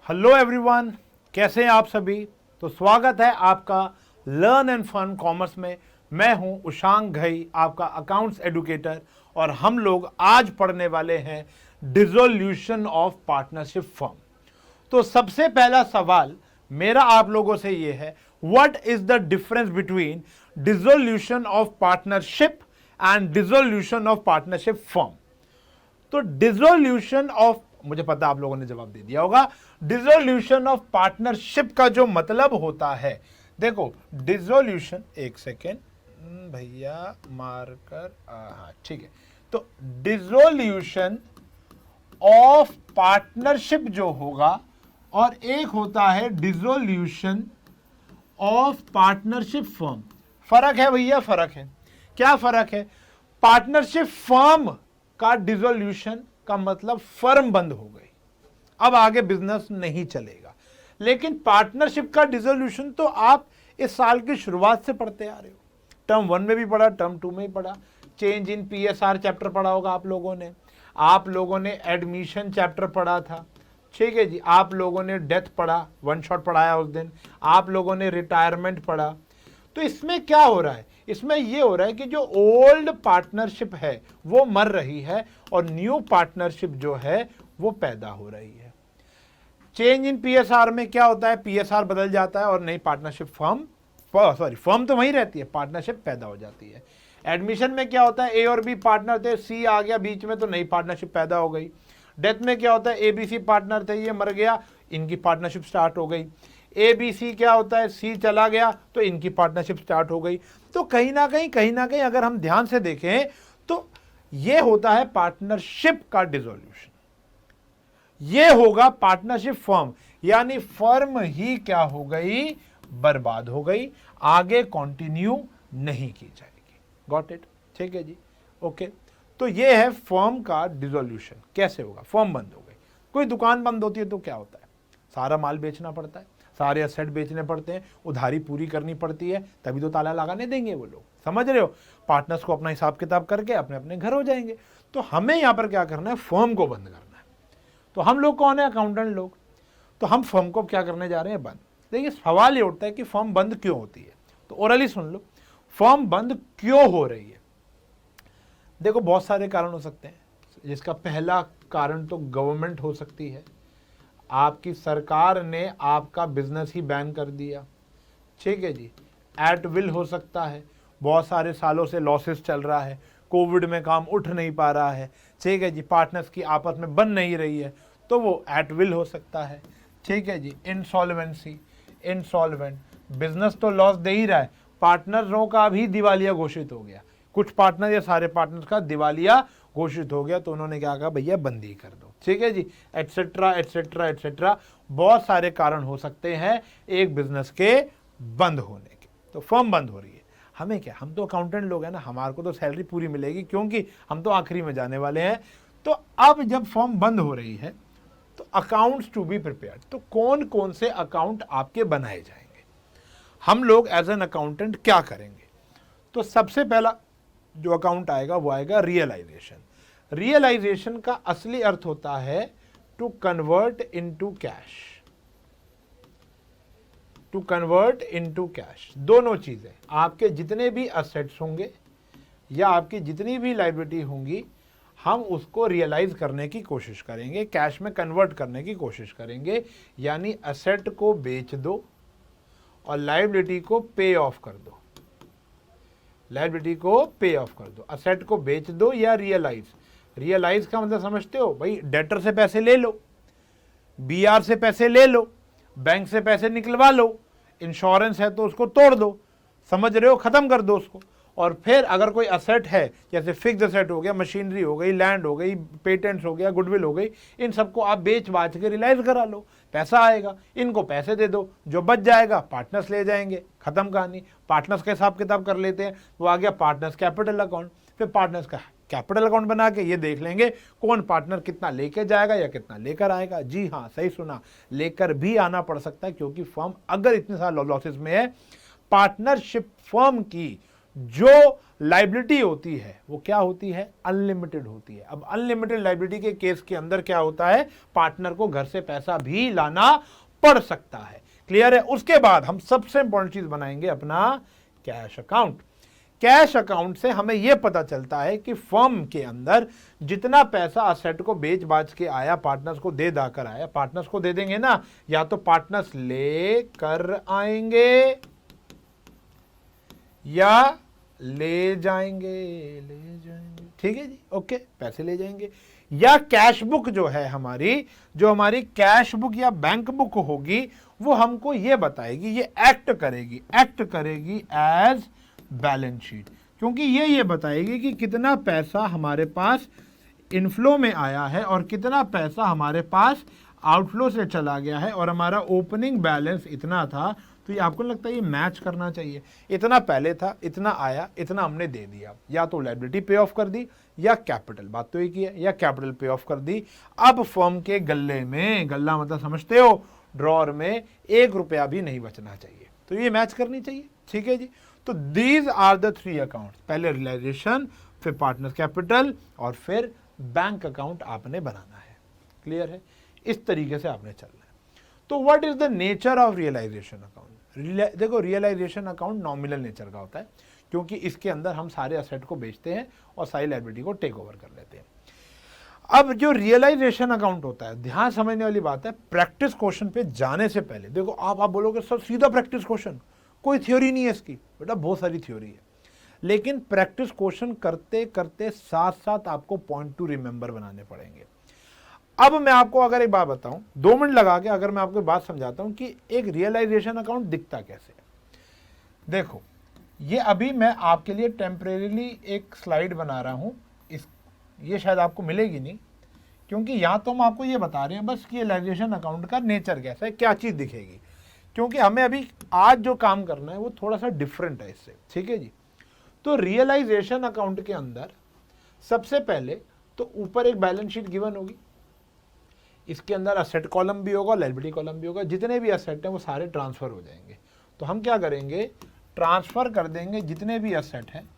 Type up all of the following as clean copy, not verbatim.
Hello everyone, कैसे हैं आप सभी। तो स्वागत है आपका लर्न एंड फन कॉमर्स में। मैं हूं उशांक घई, आपका अकाउंट्स एडुकेटर, और हम लोग आज पढ़ने वाले हैं डिसोल्यूशन ऑफ पार्टनरशिप फर्म। तो सबसे पहला सवाल मेरा आप लोगों से यह है, what is the difference between dissolution of partnership and dissolution of partnership firm. तो डिसोल्यूशन ऑफ, मुझे पता आप लोगों ने जवाब दे दिया होगा, डिसोल्यूशन ऑफ पार्टनरशिप का जो मतलब होता है, देखो डिसोल्यूशन, एक सेकेंड भैया मार्कर, हाँ ठीक है। तो डिसोल्यूशन ऑफ पार्टनरशिप जो होगा, और एक होता है डिसोल्यूशन ऑफ पार्टनरशिप फर्म। फर्क है भैया, फर्क है। क्या फर्क है? पार्टनरशिप फर्म का डिसोल्यूशन का मतलब फर्म बंद हो गई, अब आगे बिजनेस नहीं चलेगा। लेकिन पार्टनरशिप का डिसोल्यूशन तो आप इस साल की शुरुआत से पढ़ते आ रहे हो। टर्म 1 में भी पढ़ा, टर्म 2 में भी पढ़ा। चेंज इन पीएसआर चैप्टर पढ़ा होगा आप लोगों ने एडमिशन चैप्टर पढ़ा था, ठीक है जी। आप लोगों ने डेथ पढ़ा, वन शॉट पढ़ाया उस दिन। आप लोगों ने रिटायरमेंट पढ़ा। तो इसमें क्या हो रहा है? इसमें यह हो रहा है कि जो ओल्ड पार्टनरशिप है वो मर रही है और न्यू पार्टनरशिप जो है वो पैदा हो रही है। चेंज इन पीएसआर में क्या होता है? पीएसआर बदल जाता है और नई पार्टनरशिप फर्म तो वहीं रहती है, पार्टनरशिप पैदा हो जाती है। एडमिशन में क्या होता है? ए और बी पार्टनर थे, सी आ गया बीच में तो नई पार्टनरशिप पैदा हो गई। डेथ में क्या होता है? एबीसी पार्टनर थे, ये मर गया, इनकी पार्टनरशिप स्टार्ट हो गई। एबीसी क्या होता है? सी चला गया तो इनकी पार्टनरशिप स्टार्ट हो गई। तो कहीं ना कहीं अगर हम ध्यान से देखें तो ये होता है पार्टनरशिप का डिसोल्यूशन। ये होगा पार्टनरशिप फर्म, यानी फर्म ही क्या हो गई? बर्बाद हो गई, आगे कंटिन्यू नहीं की जाएगी। Got it? ठीक है जी, ओके। तो ये है फर्म का डिसोल्यूशन। कैसे होगा? फर्म बंद हो गई। कोई दुकान बंद होती है तो क्या होता है? सारा माल बेचना पड़ता है, सारे असेट बेचने पड़ते हैं, उधारी पूरी करनी पड़ती है, तभी तो ताला लगाने देंगे वो लोग। समझ रहे हो? पार्टनर्स को अपना हिसाब किताब करके अपने अपने घर हो जाएंगे। तो हमें यहां पर क्या करना है? फर्म को बंद करना है। तो हम लोग कौन है? अकाउंटेंट लोग। तो हम फर्म को क्या करने जा रहे हैं? बंद। देखिए सवाल ये उठता है कि फर्म बंद क्यों होती है। तो ओरली सुन लो, फर्म बंद क्यों हो रही है। देखो बहुत सारे कारण हो सकते हैं, जिसका पहला कारण तो गवर्नमेंट हो सकती है। आपकी सरकार ने आपका बिजनेस ही बैन कर दिया, ठीक है जी। एट विल हो सकता है, बहुत सारे सालों से लॉसेस चल रहा है, कोविड में काम उठ नहीं पा रहा है, ठीक है जी। पार्टनर्स की आपस में बन नहीं रही है, तो वो एट विल हो सकता है, ठीक है जी। इंसॉल्वेंसी, इंसॉल्वेंट, बिजनेस तो लॉस दे ही रहा है, पार्टनरों का भी दिवालिया घोषित हो गया। कुछ पार्टनर या सारे पार्टनर्स का दिवालिया घोषित हो गया, तो उन्होंने क्या कहा? भैया बंदी कर दो, ठीक है जी, एटसेट्रा एटसेट्रा एटसेट्रा। बहुत सारे कारण हो सकते हैं एक बिजनेस के बंद होने के। तो फर्म बंद हो रही है, हमें क्या? हम तो अकाउंटेंट लोग हैं ना, हमारे को तो सैलरी पूरी मिलेगी, क्योंकि हम तो आखिरी में जाने वाले हैं। तो अब जब फर्म बंद हो रही है तो अकाउंट्स टू बी प्रिपेयर्ड। तो कौन कौन से अकाउंट आपके बनाए जाएंगे? हम लोग एज एन अकाउंटेंट क्या करेंगे? तो सबसे पहला जो अकाउंट आएगा वो आएगा रियलाइजेशन। रियलाइजेशन का असली अर्थ होता है to convert into cash. To convert into cash, दोनों चीजें। आपके जितने भी असेट्स होंगे या आपकी जितनी भी लायबिलिटी होंगी, हम उसको रियलाइज करने की कोशिश करेंगे, कैश में कन्वर्ट करने की कोशिश करेंगे। यानी असेट को बेच दो और लायबिलिटी को पे ऑफ कर दो। लायबिलिटी को पे ऑफ कर दो, असेट को बेच दो या रियलाइज। रियलाइज का मतलब समझते हो भाई? डेटर से पैसे ले लो, बीआर से पैसे ले लो, बैंक से पैसे निकलवा लो, इंश्योरेंस है तो उसको तोड़ दो, समझ रहे हो? खत्म कर दो उसको। और फिर अगर कोई असेट है, जैसे फिक्स असेट हो गया, मशीनरी हो गई, लैंड हो गई, पेटेंट्स हो गया, गुडविल हो गई, इन सबको आप बेच बाच के रियलाइज करा लो, पैसा आएगा, इनको पैसे दे दो, जो बच जाएगा पार्टनर्स ले जाएंगे, खत्म कहानी। पार्टनर्स का हिसाब किताब कर लेते हैं, वो आ गया पार्टनर्स कैपिटल अकाउंट। फिर पार्टनर्स का कैपिटल अकाउंट बना के ये देख लेंगे कौन पार्टनर कितना लेके जाएगा या कितना लेकर आएगा। जी हाँ, सही सुना, लेकर भी आना पड़ सकता है, क्योंकि फर्म अगर इतने सारे लॉसेस में है, पार्टनरशिप फर्म की जो लाइबिलिटी होती है वो क्या होती है, अनलिमिटेड होती है। अब अनलिमिटेड लाइबिलिटी के केस के अंदर क्या होता है, पार्टनर को घर से पैसा भी लाना पड़ सकता है। क्लियर है। उसके बाद हम सबसे इंपॉर्टेंट चीज बनाएंगे अपना कैश अकाउंट। कैश अकाउंट से हमें यह पता चलता है कि फर्म के अंदर जितना पैसा असेट को बेच बाच के आया, पार्टनर्स को दे दाकर आया, पार्टनर्स को दे देंगे ना, या तो पार्टनर्स ले कर आएंगे या ले जाएंगे, ठीक है जी, ओके, पैसे ले जाएंगे। या कैश बुक जो है हमारी, जो हमारी कैश बुक या बैंक बुक होगी, वो हमको ये बताएगी, ये एक्ट करेगी एज बैलेंस शीट, क्योंकि ये बताएगी कि कितना पैसा हमारे पास इनफ्लो में आया है और कितना पैसा हमारे पास आउटफ्लो से चला गया है, और हमारा ओपनिंग बैलेंस इतना था। तो ये आपको लगता है ये मैच करना चाहिए, इतना पहले था, इतना आया, इतना हमने दे दिया, या तो लायबिलिटी पे ऑफ कर दी या कैपिटल, बात तो एक ही है, या कैपिटल पे ऑफ कर दी। अब फर्म के गल्ले में, गल्ला मतलब समझते हो, ड्रॉर में 1 रुपया भी नहीं बचना चाहिए, तो ये मैच करनी चाहिए, ठीक है जी। तो दीज आर द 3 अकाउंट्स, पहले रियलाइजेशन, फिर पार्टनर कैपिटल, और फिर बैंक अकाउंट आपने बनाना है। क्लियर है। इस तरीके से आपने चलना है। तो what is the nature of realisation account? देखो, रियलाइजेशन अकाउंट नॉमिनल नेचर का होता है, क्योंकि इसके अंदर हम सारे असेट को बेचते हैं और सारी लायबिलिटी को टेक ओवर कर लेते हैं। अब जो रियलाइजेशन अकाउंट होता है, ध्यान समझने वाली बात है, प्रैक्टिस क्वेश्चन पे जाने से पहले देखो, आप बोलोगे सर सीधा प्रैक्टिस क्वेश्चन, कोई थ्योरी नहीं है इसकी। बेटा बहुत सारी थ्योरी है, लेकिन प्रैक्टिस क्वेश्चन करते करते साथ साथ आपको पॉइंट टू रिमेंबर बनाने पड़ेंगे। अब मैं आपको अगर एक बात बताऊं, 2 मिनट लगा के अगर मैं आपको बात समझाता हूं कि एक रियलाइजेशन अकाउंट दिखता कैसे है। देखो, ये अभी मैं आपके लिए टेम्परेरीली एक स्लाइड बना रहा हूं, ये शायद आपको मिलेगी नहीं, क्योंकि यहाँ तो हम आपको ये बता रहे हैं बस कि रियलाइजेशन अकाउंट का नेचर कैसा है, क्या चीज़ दिखेगी, क्योंकि हमें अभी आज जो काम करना है वो थोड़ा सा डिफरेंट है इससे, ठीक है जी। तो रियलाइजेशन अकाउंट के अंदर सबसे पहले तो ऊपर एक बैलेंस शीट गिवन होगी, इसके अंदर असेट कॉलम भी होगा, लायबिलिटी कॉलम भी होगा, जितने भी असेट हैं वो सारे ट्रांसफर हो जाएंगे। तो हम क्या करेंगे, ट्रांसफर कर देंगे जितने भी असेट हैं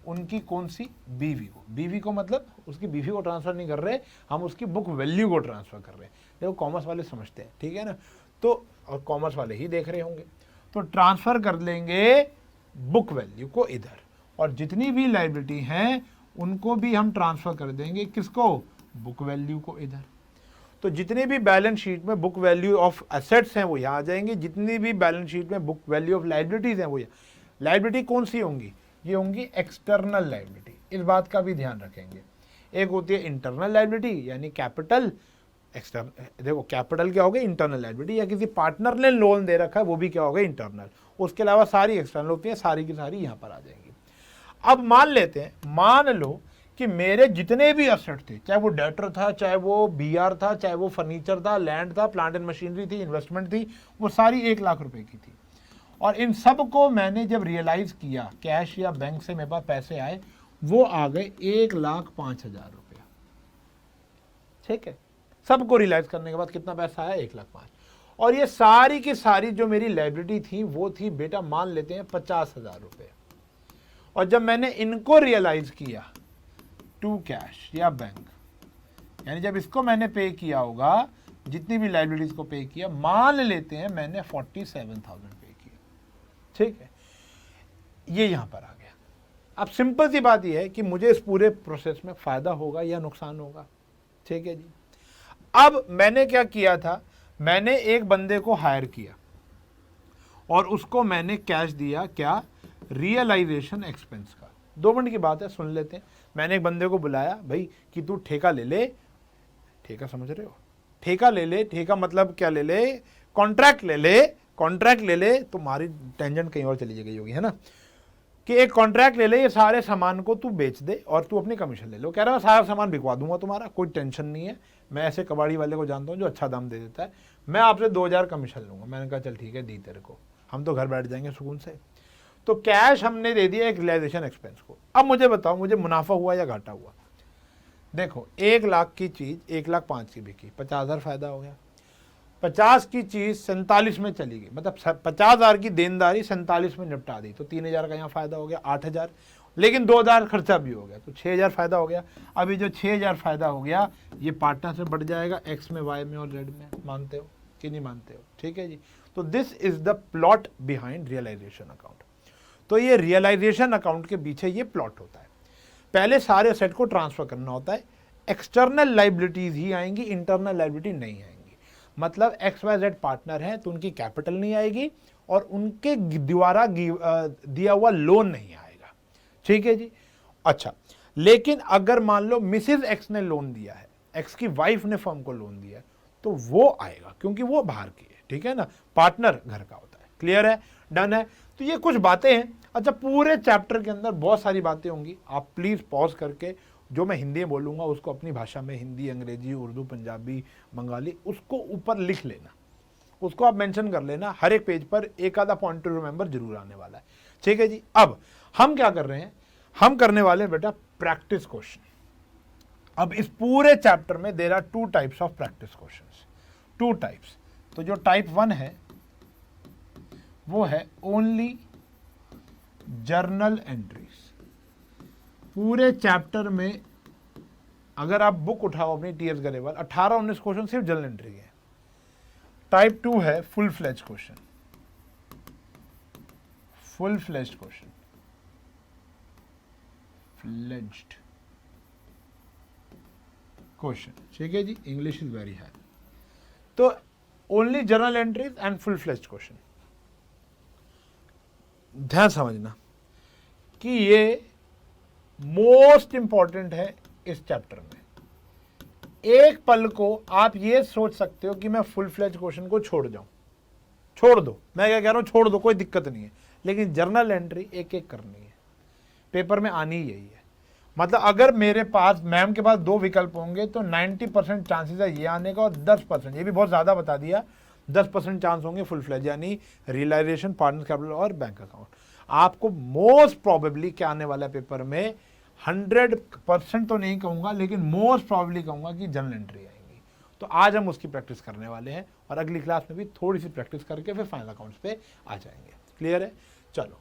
उनकी कौन सी, बीवी को। बीवी को मतलब उसकी बीवी को ट्रांसफर नहीं कर रहे, हम उसकी बुक वैल्यू को ट्रांसफर कर रहे हैं। देखो कॉमर्स वाले समझते हैं, ठीक है ना, तो और कॉमर्स वाले ही देख रहे होंगे, तो ट्रांसफर कर लेंगे बुक वैल्यू को इधर, और जितनी भी लायबिलिटी हैं उनको भी हम ट्रांसफर कर देंगे किसको, बुक वैल्यू को इधर। तो जितने भी बैलेंस शीट में बुक वैल्यू ऑफ एसेट्स हैं वो यहाँ आ जाएंगे, जितनी भी बैलेंस शीट में बुक वैल्यू ऑफ लायबिलिटीज हैं वो यहाँ। लायबिलिटी कौन सी होंगी, ये होंगी एक्सटर्नल लायबिलिटी, इस बात का भी ध्यान रखेंगे। एक होती है इंटरनल लायबिलिटी यानी कैपिटल, एक्सटर्नल, देखो कैपिटल क्या होगा, इंटरनल लायबिलिटी, या किसी पार्टनर ने लोन दे रखा है वो भी क्या होगा, इंटरनल। उसके अलावा सारी एक्सटर्नल होती है, सारी की सारी यहाँ पर आ जाएंगी। अब मान लेते हैं, मान लो कि मेरे जितने भी असेट थे, चाहे वो डेटर था, चाहे वो बीआर था, चाहे वो फर्नीचर था, लैंड था, प्लांट एंड मशीनरी थी, इन्वेस्टमेंट थी, वो सारी 1 लाख रुपए की थी। और इन सब को मैंने जब रियलाइज किया, कैश या बैंक से मेरे पास पैसे आए, वो आ गए 1,05,000 रुपया। ठीक है, सबको रियलाइज करने के बाद कितना पैसा आया, 1,05,000। और ये सारी की सारी जो मेरी लायबिलिटी थी वो थी बेटा, मान लेते हैं 50,000 रुपये। और जब मैंने इनको रियलाइज किया टू कैश या बैंक, यानी जब इसको मैंने पे किया होगा, जितनी भी लायबिलिटीज को पे किया, मान लेते हैं मैंने 47,000 पे किया, ठीक है, ये यहां पर आ गया। अब सिंपल सी बात यह है कि मुझे इस पूरे प्रोसेस में फायदा होगा या नुकसान होगा, ठीक है जी। अब मैंने क्या किया था, मैंने एक बंदे को हायर किया और उसको मैंने कैश दिया, क्या, रियलाइजेशन एक्सपेंस का। 2 मिनट की बात है, सुन लेते हैं। मैंने एक बंदे को बुलाया, भाई कि तू ठेका ले ले, ठेका समझ रहे हो, ठेका ले ले, ठेका मतलब क्या ले ले, कॉन्ट्रैक्ट ले ले, कॉन्ट्रैक्ट ले ले। तुम्हारी टेंजेंट कहीं और चली गई होगी, है ना, कि एक कॉन्ट्रैक्ट ले ले, ये सारे सामान को तू बेच दे और तू अपनी कमीशन ले लो। कह रहा है सारा सामान बिकवा दूंगा तुम्हारा, कोई टेंशन नहीं है, मैं ऐसे कबाड़ी वाले को जानता हूँ जो अच्छा दाम दे देता है, मैं आपसे 2,000 कमीशन लूंगा। मैंने कहा चल ठीक है, दी तेरे को, हम तो घर बैठ जाएंगे सुकून से। तो कैश हमने दे दिया एक रियलाइजेशन एक्सपेंस को। अब मुझे बताओ, मुझे मुनाफा हुआ या घाटा हुआ? देखो, 1 लाख की चीज 1,05,000 की बिकी, 50,000 फायदा हो गया। 50 की चीज 47 में चली गई, मतलब 50,000 की देनदारी 47 में निपटा दी, तो 3,000 का यहाँ फायदा हो गया, 8,000, लेकिन 2,000 खर्चा भी हो गया, तो 6,000 फायदा हो गया। अभी जो 6,000 फायदा हो गया ये पार्टनर से बढ़ जाएगा एक्स में, वाई में और जेड में। मानते हो कि नहीं मानते हो? ठीक है जी। तो this is the plot behind realisation account. तो ये रियलाइजेशन अकाउंट के पीछे ये प्लॉट होता है। पहले सारे असेट को ट्रांसफर करना होता है, एक्सटर्नल लाइबिलिटीज ही आएंगी, इंटरनल लाइबिलिटी नहीं आएंगी। मतलब XYZ पार्टनर है तो उनकी कैपिटल नहीं आएगी और उनके द्वारा दिया हुआ लोन नहीं आएगा। ठीक है जी। अच्छा, लेकिन अगर मान लो मिसेज एक्स ने लोन दिया है, एक्स की वाइफ ने फर्म को लोन दिया है, तो वो आएगा क्योंकि वो बाहर की है। ठीक है ना, पार्टनर घर का होता है। क्लियर है, डन है। तो ये कुछ बातें हैं। अच्छा, पूरे चैप्टर के अंदर बहुत सारी बातें होंगी, आप प्लीज पॉज करके जो मैं हिंदी में बोलूंगा उसको अपनी भाषा में, हिंदी, अंग्रेजी, उर्दू, पंजाबी, बंगाली, उसको ऊपर लिख लेना, उसको आप मेंशन कर लेना। हर एक पेज पर एक आधा पॉइंट टू रिमेंबर जरूर आने वाला है। ठीक है जी। अब हम क्या कर रहे हैं, हम करने वाले हैं बेटा प्रैक्टिस क्वेश्चन। अब इस पूरे चैप्टर में there are 2 types of practice questions, 2 types. तो जो टाइप 1 है वो है ओनली जर्नल एंट्रीज। पूरे चैप्टर में अगर आप बुक उठाओ अपनी TS गरेवाल, 18-19 क्वेश्चन सिर्फ जर्नल एंट्री है। टाइप 2 है full fledge question, full fledged question, fledged question. ठीक है जी, इंग्लिश इज वेरी हाई। तो only journal entries and full fledged question. ध्यान समझना कि ये मोस्ट इंपॉर्टेंट है इस चैप्टर में। एक पल को आप ये सोच सकते हो कि मैं फुल फ्लेज क्वेश्चन को छोड़ जाऊं, छोड़ दो, मैं क्या कह रहा हूं, छोड़ दो, कोई दिक्कत नहीं है, लेकिन जर्नल एंट्री एक एक करनी है, पेपर में आनी ही यही है। मतलब अगर मेरे पास, मैम के पास 2 विकल्प होंगे तो 90% चांसेस है ये आने का, और 10%, ये भी बहुत ज्यादा बता दिया, 10% चांस होंगे फुल फ्लेज, यानी रियलाइजेशन, पार्टनर कैपिटल और बैंक अकाउंट। आपको मोस्ट प्रोबेबली क्या आने वाला है पेपर में, 100% तो नहीं कहूंगा, लेकिन मोस्ट प्रोबेबली कहूंगा कि जर्नल एंट्री आएंगी। तो आज हम उसकी प्रैक्टिस करने वाले हैं और अगली क्लास में भी थोड़ी सी प्रैक्टिस करके फिर फाइनल अकाउंट्स पे आ जाएंगे। क्लियर है? चलो,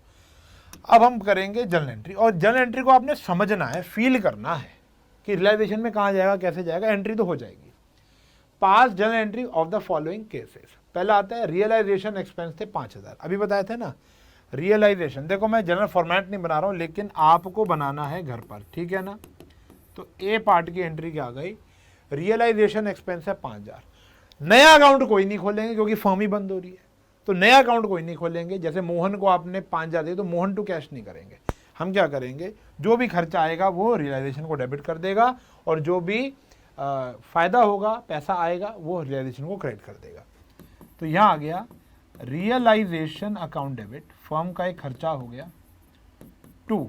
अब हम करेंगे जर्नल एंट्री। और जर्नल एंट्री को आपने समझना है, फील करना है कि रियलाइजेशन में कहाँ जाएगा, कैसे जाएगा। एंट्री तो हो जाएगी। पास journal entry of the following cases. पहला आता है रियलाइजेशन एक्सपेंस थे 5,000, अभी बताए थे ना। रियलाइजेशन, देखो मैं जनरल फॉर्मेट नहीं बना रहा हूं, लेकिन आपको बनाना है घर पर, ठीक है ना। तो ए पार्ट की एंट्री क्या आ गई, रियलाइजेशन एक्सपेंस है 5,000। नया अकाउंट कोई नहीं खोलेंगे क्योंकि फर्म ही बंद हो रही है, तो नया अकाउंट कोई नहीं खोलेंगे। जैसे मोहन को आपने 5,000 दिए तो मोहन टू कैश नहीं करेंगे। हम क्या करेंगे, जो भी खर्चा आएगा वो रियलाइजेशन को डेबिट कर देगा, और जो भी फायदा होगा, पैसा आएगा, वो रियलाइजेशन को क्रेडिट कर देगा। तो यहां आ गया रियलाइजेशन अकाउंट डेबिट, फर्म का एक खर्चा हो गया, 2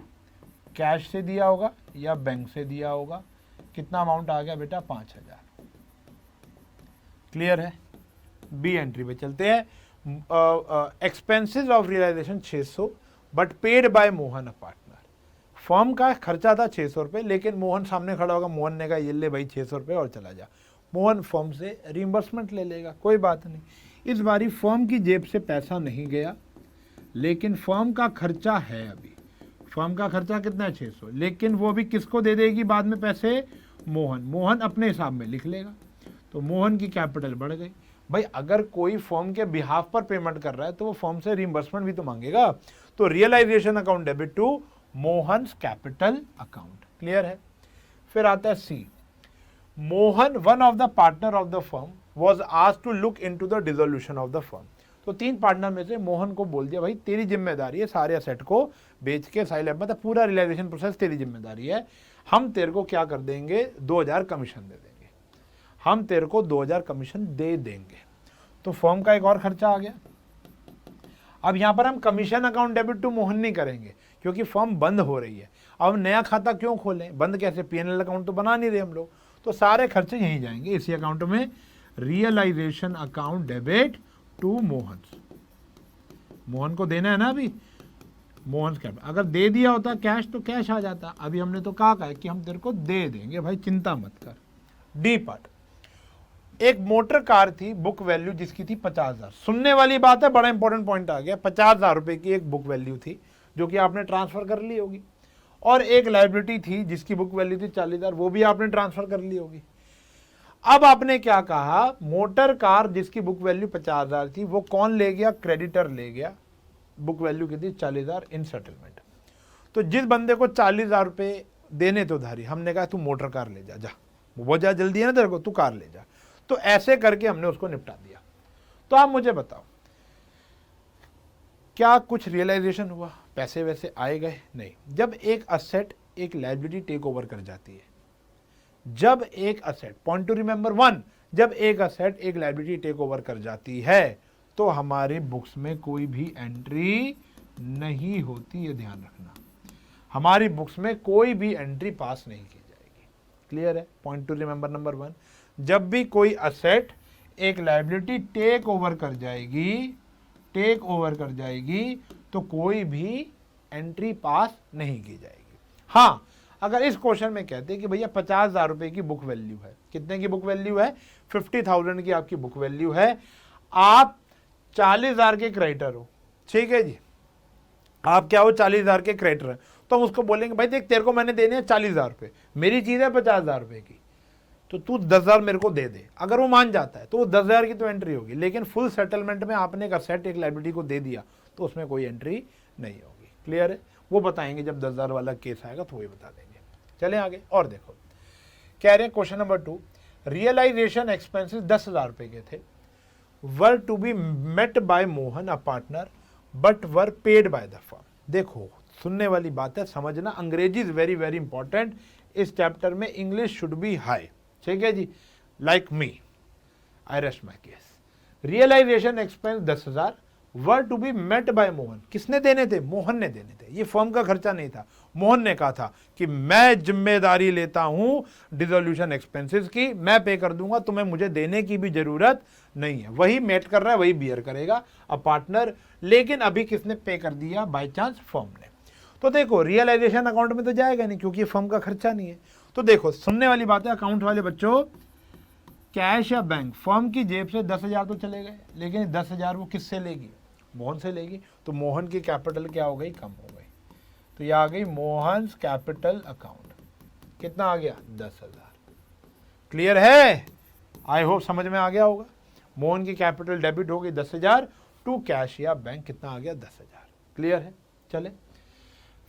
कैश से दिया होगा या बैंक से दिया होगा। कितना अमाउंट आ गया बेटा, 5,000। क्लियर है? बी एंट्री पे चलते हैं। Expenses of realisation 600 but paid by Mohan a partner. Firm का खर्चा था 600 रुपये, लेकिन मोहन सामने खड़ा होगा, मोहन ने कहा ये ले भाई 600 रुपये और चला जा। मोहन फर्म से रिइंबर्समेंट ले लेगा, कोई बात नहीं। इस बारी फर्म की जेब से पैसा नहीं गया, लेकिन फर्म का खर्चा है। अभी फर्म का खर्चा कितना है, 600, लेकिन वो भी किसको दे देगी बाद में पैसे, मोहन। मोहन अपने हिसाब में लिख लेगा, तो मोहन की कैपिटल बढ़ गई। भाई अगर कोई फर्म के बिहाफ पर पेमेंट कर रहा है तो वो फर्म से रिइंबर्समेंट भी तो मांगेगा। तो realisation account debit to Mohan's capital account. Clear है? फिर आता है C, Mohan one of the partner of the firm was asked to look into the dissolution of the firm. तो 3 पार्टनर में से मोहन को बोल दिया भाई तेरी जिम्मेदारी है, सारे असेट को बेच के साइलेंट, मतलब पूरा रियलाइजेशन प्रोसेस तेरी जिम्मेदारी है, हम तेरे को क्या कर देंगे, 2,000 कमीशन दे देंगे, हम तेरे को 2,000 कमीशन दे देंगे। तो फर्म का एक और खर्चा आ गया। अब यहां पर हम commission account debit to Mohan नहीं करेंगे क्योंकि फर्म बंद हो रही है। अब नया खाता क्यों खोलें, बंद कैसे, पीएनएल अकाउंट तो बना नहीं रहे हम लोग, तो सारे खर्चे यहीं जाएंगे इसी अकाउंट में। Realisation account debit to Mohan, Mohan को देना है ना अभी, मोहन कैपिटल। अगर दे दिया होता कैश तो कैश आ जाता, अभी हमने तो कहा है कि हम तेरे को दे देंगे, भाई चिंता मत कर। डी पार्ट, एक मोटर कार थी, बुक वैल्यू जिसकी थी 50,000। सुनने वाली बात है, बड़ा इंपॉर्टेंट पॉइंट आ गया। 50,000 रुपए की एक बुक वैल्यू थी जो कि आपने ट्रांसफर कर ली होगी, और एक लाइबिलिटी थी जिसकी बुक वैल्यू थी 40,000, वो भी आपने ट्रांसफर कर ली होगी। अब आपने क्या कहा, मोटर कार जिसकी बुक वैल्यू 50,000 थी वो कौन ले गया, क्रेडिटर ले गया, बुक वैल्यू की थी 40,000 इन सेटलमेंट। तो जिस बंदे को 40,000 रुपए देने तो धारी, हमने कहा तू मोटर कार ले जा, वो जा जल्दी है ना तेरे को, तू कार ले जा। तो ऐसे करके हमने उसको निपटा दिया। तो आप मुझे बताओ, क्या कुछ रियलाइजेशन हुआ, पैसे वैसे आए गए? नहीं। जब एक असेट एक लायबिलिटी टेक ओवर कर जाती है, जब एक asset, point to remember one, जब एक असेट एक लायबिलिटी टेक ओवर कर जाती है तो हमारे बुक्स में कोई भी एंट्री नहीं होती, ये ध्यान रखना। हमारी बुक्स में कोई भी एंट्री पास नहीं की जाएगी। क्लियर है? Point to remember number one, जब भी कोई असेट एक लायबिलिटी टेक ओवर कर जाएगी, तो कोई भी एंट्री पास नहीं की जाएगी। हाँ, अगर इस क्वेश्चन में कहते कि भैया 50,000 रुपए की बुक वैल्यू है, कितने की बुक वैल्यू है, 50,000 की आपकी बुक वैल्यू है, आप 40,000 के क्रेडिटर हो, ठीक है जी, आप क्या हो, 40,000 के क्रेडिटर हैं, तो हम उसको बोलेंगे भाई देख तेरे को मैंने देने हैं 40,000 रुपए, मेरी चीज है 50,000 रुपए की, तो तू 10,000 मेरे को दे दे। अगर वो मान जाता है तो वो 10,000 की तो एंट्री होगी, लेकिन फुल सेटलमेंट में आपने एक असेट एक लायबिलिटी को दे दिया तो उसमें कोई एंट्री नहीं होगी। क्लियर है? वो बताएंगे जब 10,000 वाला केस आएगा तो वही बता देंगे। चले आगे और देखो, कह रहे हैं क्वेश्चन नंबर 2, रियलाइजेशन एक्सपेंसेस 10,000 रुपए के थे, were to be met by Mohan a partner but were paid by the firm. देखो, सुनने वाली बात है, समझना, Angrezi is very very important. इस चैप्टर में इंग्लिश शुड बी हाई, ठीक है जी, like me, I rest my case. Realisation expense 10,000 were to be met by Mohan. किसने देने थे? मोहन ने देने थे, ये फर्म का खर्चा नहीं था। मोहन ने कहा था कि मैं जिम्मेदारी लेता हूं डिसोल्यूशन एक्सपेंसेस की, मैं पे कर दूंगा, तुम्हें मुझे देने की भी जरूरत नहीं है। वही मेट कर रहा है, वही बियर करेगा अ पार्टनर। लेकिन अभी किसने पे कर दिया? बाय चांस फर्म ने। तो देखो, रियलाइजेशन अकाउंट में तो जाएगा नहीं क्योंकि फर्म का खर्चा नहीं है। तो देखो, सुनने वाली बात है अकाउंट वाले बच्चों, कैश या बैंक, फर्म की जेब से 10,000 तो चले गए, लेकिन 10,000 वो किससे लेगी? मोहन से लेगी। तो मोहन की कैपिटल क्या हो गई? कम हो गई। तो ये आ गई मोहन कैपिटल अकाउंट। कितना आ गया? 10,000। क्लियर है? आई होप समझ में आ गया होगा। मोहन की कैपिटल डेबिट हो गई 10,000 टू कैश या बैंक, कितना आ गया? 10,000। क्लियर है? चले,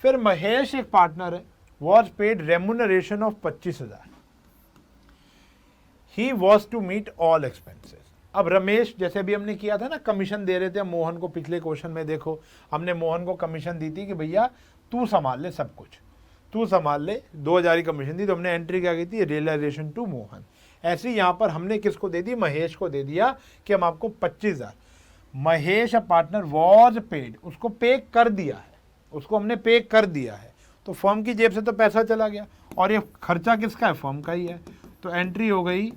फिर महेश एक पार्टनर है, was paid remuneration of 25,000, he was to meet all expenses. अब रमेश, जैसे भी हमने किया था ना, कमीशन दे रहे थे मोहन को, पिछले क्वेश्चन में देखो हमने मोहन को कमीशन दी थी कि भैया तू संभाल ले सब कुछ, तू संभाल ले, 2,000 की कमीशन दी, तो हमने एंट्री क्या की थी? Realisation to Mohan. ऐसे ही यहां पर हमने किसको दे दी? महेश को दे दिया कि हम आपको 25,000, महेश पार्टनर वॉज पेड, उसको पे कर दिया है, उसको हमने पे कर दिया है, तो फर्म की जेब से तो पैसा चला गया, और ये खर्चा किसका है? फर्म का ही है। तो एंट्री हो गई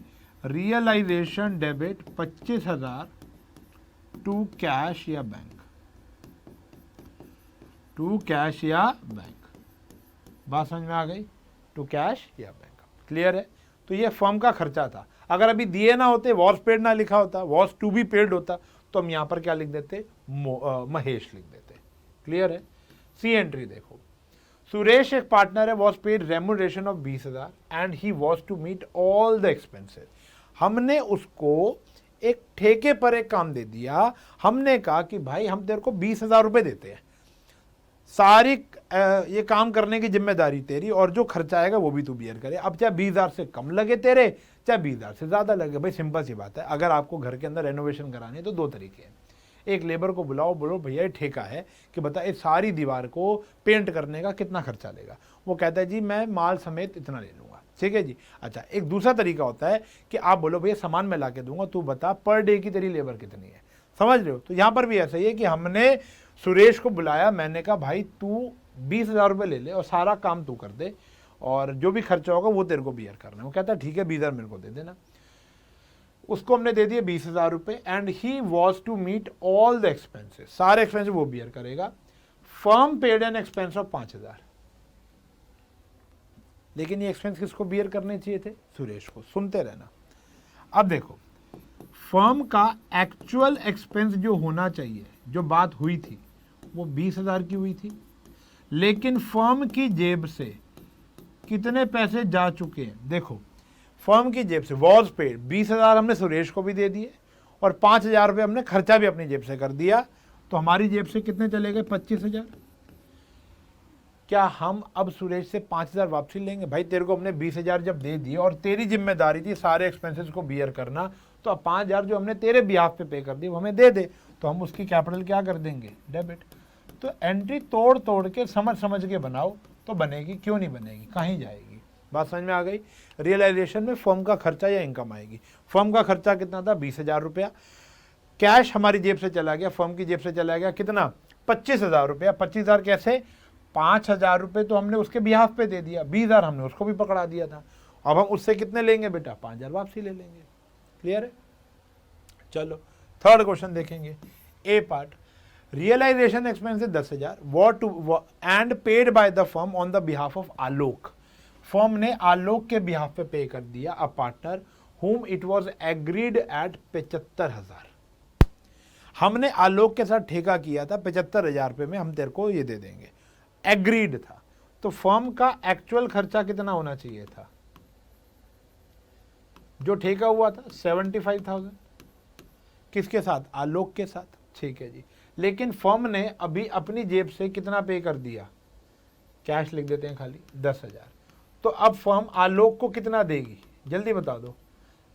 रियलाइजेशन डेबिट 25,000 टू कैश या बैंक, टू कैश या बैंक। बात समझ में आ गई? टू कैश या बैंक। क्लियर है? तो ये फर्म का खर्चा था। अगर अभी दिए ना होते, वॉज पेड ना लिखा होता, वॉज टू बी पेड होता, तो हम यहां पर क्या लिख देते? महेश लिख देते। क्लियर है? सी एंट्री देखो, सुरेश एक पार्टनर है, was paid remuneration of 20,000 and he was to meet all the expenses. हमने उसको एक ठेके पर एक काम दे दिया, हमने कहा कि भाई हम तेरे को 20,000 रुपए देते हैं, सारी ये काम करने की जिम्मेदारी तेरी, और जो खर्चा आएगा वो भी तू बियर करे। अब चाहे 20,000 से कम लगे तेरे, चाहे 20,000 से ज्यादा लगे, भाई सिंपल सी बात है। अगर आपको घर के अंदर रेनोवेशन करानी है तो 2 तरीके हैं, एक लेबर को बुलाओ, बोलो भैया ये ठेका है कि बता इस सारी दीवार को पेंट करने का कितना खर्चा लेगा, वो कहता है जी मैं माल समेत इतना ले लूंगा, ठीक है जी। अच्छा, एक दूसरा तरीका होता है कि आप बोलो भैया सामान मैं ला के दूंगा, तू बता पर डे की तेरी लेबर कितनी है, समझ रहे हो। तो यहां पर भी ऐसा ही है कि हमने सुरेश को बुलाया, मैंने कहा भाई तू 20,000 रुपये ले ले और सारा काम तू कर दे, और जो भी खर्चा होगा वो तेरे को बियर करना है। वो कहता है ठीक है 20,000 मेरे को दे देना। उसको हमने दे दिए 20,000 रुपये, and he was to meet all the expenses, सारे एक्सपेंसेस वो बियर करेगा। Firm paid an expense of 5,000, लेकिन ये एक्सपेंस किसको बियर करने चाहिए थे? सुरेश को। सुनते रहना, अब देखो, फर्म का एक्चुअल एक्सपेंस जो होना चाहिए, जो बात हुई थी वो 20,000 की हुई थी, लेकिन फर्म की जेब से कितने पैसे जा चुके हैं? देखो, फर्म की जेब से वॉज पेड 20,000 हमने सुरेश को भी दे दिए और 5,000 रुपये हमने खर्चा भी अपनी जेब से कर दिया, तो हमारी जेब से कितने चले गए? 25,000। क्या हम अब सुरेश से 5,000 वापसी लेंगे? भाई तेरे को हमने 20,000 जब दे दिए और तेरी जिम्मेदारी थी सारे एक्सपेंसेस को बियर करना, तो अब 5,000 जो हमने तेरे बिहाफ पे कर दिए वो हमें दे दे, तो हम उसकी कैपिटल क्या कर देंगे? डेबिट। तो एंट्री तोड़ तोड़ के समझ समझ के बनाओ तो बनेगी, क्यों नहीं बनेगी? कहीं जाएगी। बात समझ में आ गई? रियलाइजेशन में फर्म का खर्चा या इनकम आएगी। फर्म का खर्चा कितना था? 20,000 रुपया। कैश हमारी जेब से चला गया, फर्म की जेब से चला गया कितना? 25,000 रुपया। 25,000 कैसे? 5,000 रुपये तो हमने उसके बिहाफ पे दे दिया, 20,000 हमने उसको भी पकड़ा दिया था। अब हम उससे कितने लेंगे बेटा? 5,000 वापसी ले लेंगे। क्लियर है? चलो थर्ड क्वेश्चन देखेंगे। ए पार्ट, रियलाइजेशन एक्सपेंस है 10,000 what and paid by the firm on the behalf of Alok. Firm ने आलोक के बिहाफ पे पे कर दिया, a partner whom it was agreed at 75,000। हमने आलोक के साथ ठेका किया था 75,000 रुपये में हम तेरे को ये दे देंगे, एग्रीड था। तो फर्म का एक्चुअल खर्चा कितना होना चाहिए था? जो ठेका हुआ था 75,000, किसके साथ? आलोक के साथ। ठीक है जी, लेकिन फर्म ने अभी अपनी जेब से कितना पे कर दिया? कैश लिख देते हैं खाली, 10,000। तो अब फर्म आलोक को कितना देगी? जल्दी बता दो।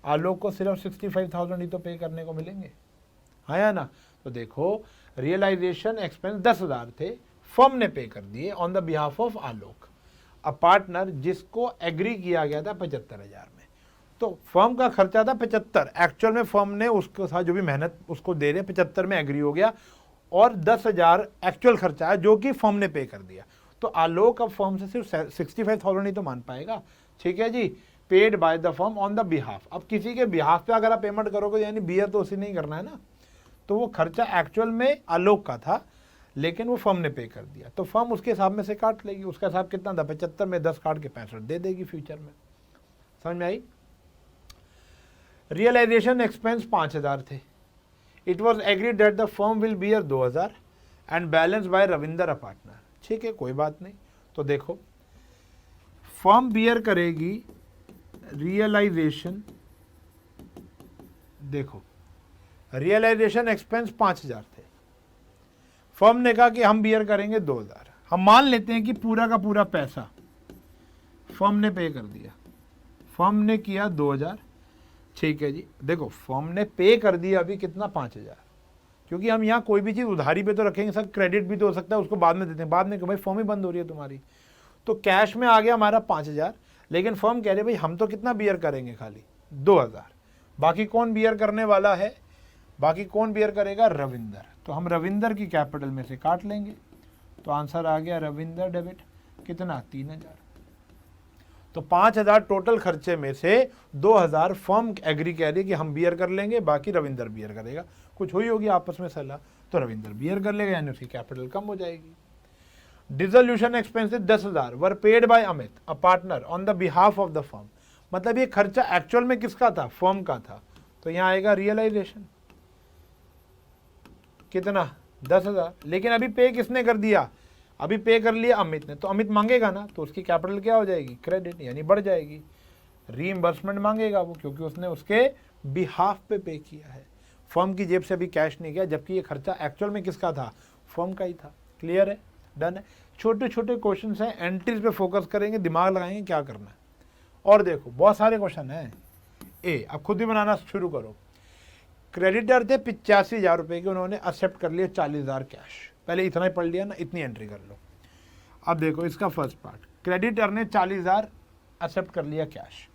आलोक को सिर्फ 65,000 ही तो पे करने को मिलेंगे, हाँ या ना? तो देखो, रियलाइजेशन एक्सपेंस 10,000 थे, फर्म ने पे कर दिए on the behalf of Alok, a partner जिसको एग्री किया गया था 75,000 में। तो फर्म का खर्चा था 75, एक्चुअल में फर्म ने उसके साथ जो भी मेहनत उसको दे रहे 75 में एग्री हो गया, और 10,000 एक्चुअल खर्चा है जो कि फर्म ने पे कर दिया। तो आलोक अब फर्म से सिर्फ 65,000 ही तो मान पाएगा। ठीक है जी, paid by the firm on the behalf. अब किसी के बिहाफ पे अगर आप पेमेंट करोगे यानी बियर तो उसी नहीं करना है ना, तो वो खर्चा एक्चुअल में आलोक का था लेकिन वो फर्म ने पे कर दिया, तो फर्म उसके हिसाब में से काट लेगी। उसका हिसाब कितना था? 75 में 10 काट के 65 दे देगी फ्यूचर में। समझ में आई? रियलाइजेशन एक्सपेंस 5,000 थे। It was agreed that the firm will beer 2,000 and balance bye Ravinder a partner. ठीक है, कोई बात नहीं। तो देखो, फर्म बियर करेगी रियलाइजेशन, देखो रियलाइजेशन एक्सपेंस 5,000 थे, फर्म ने कहा कि हम बियर करेंगे 2,000। हम मान लेते हैं कि पूरा का पूरा पैसा फर्म ने पे कर दिया, फर्म ने किया 2,000। ठीक है जी, देखो फर्म ने पे कर दिया अभी कितना? 5,000, क्योंकि हम यहाँ कोई भी चीज़ उधारी पे तो रखेंगे सर, क्रेडिट भी तो हो सकता है, उसको बाद में देते हैं। बाद में कि भाई फर्म ही बंद हो रही है तुम्हारी, तो कैश में आ गया हमारा 5,000, लेकिन फर्म कह रही है भाई हम तो कितना बियर करेंगे? खाली 2,000। बाकी कौन बियर करने वाला है? बाकी कौन बियर करेगा? रविंदर। तो हम रविंदर की कैपिटल में से काट लेंगे, तो आंसर आ गया रविंदर डेबिट कितना? 3,000। तो 5,000 टोटल खर्चे में से 2,000 फर्म एग्री कह रही कि हम बियर कर लेंगे, बाकी रविंदर बियर करेगा। कुछ हुई होगी आपस में सलाह, तो रविंदर बियर कर लेगा यानी उसकी कैपिटल कम हो जाएगी। Dissolution expenses 10,000 were paid bye Amit a partner on the behalf of the firm. मतलब ये खर्चा एक्चुअल में किसका था? फर्म का था। तो यहाँ आएगा रियलाइजेशन कितना? 10,000। लेकिन अभी पे किसने कर दिया? अभी पे कर लिया अमित ने, तो अमित मांगेगा ना, तो उसकी कैपिटल क्या हो जाएगी? क्रेडिट, यानी बढ़ जाएगी। रीइंबर्समेंट मांगेगा वो, क्योंकि उसने उसके बिहाफ पे किया है, फर्म की जेब से अभी कैश नहीं गया, जबकि ये खर्चा एक्चुअल में किसका था? फर्म का ही था। क्लियर है? डन है। छोटे छोटे क्वेश्चन हैं, एंट्रीज पे फोकस करेंगे, दिमाग लगाएंगे क्या करना है। और देखो बहुत सारे क्वेश्चन हैं। ए, अब खुद ही बनाना शुरू करो। क्रेडिटर थे 85,000 रुपये के, उन्होंने एक्सेप्ट कर लिया 40,000 कैश। पहले इतना ही पढ़ लिया ना, इतनी एंट्री कर लो। अब देखो इसका फर्स्ट पार्ट, क्रेडिटर ने 40,000 एक्सेप्ट कर लिया कैश।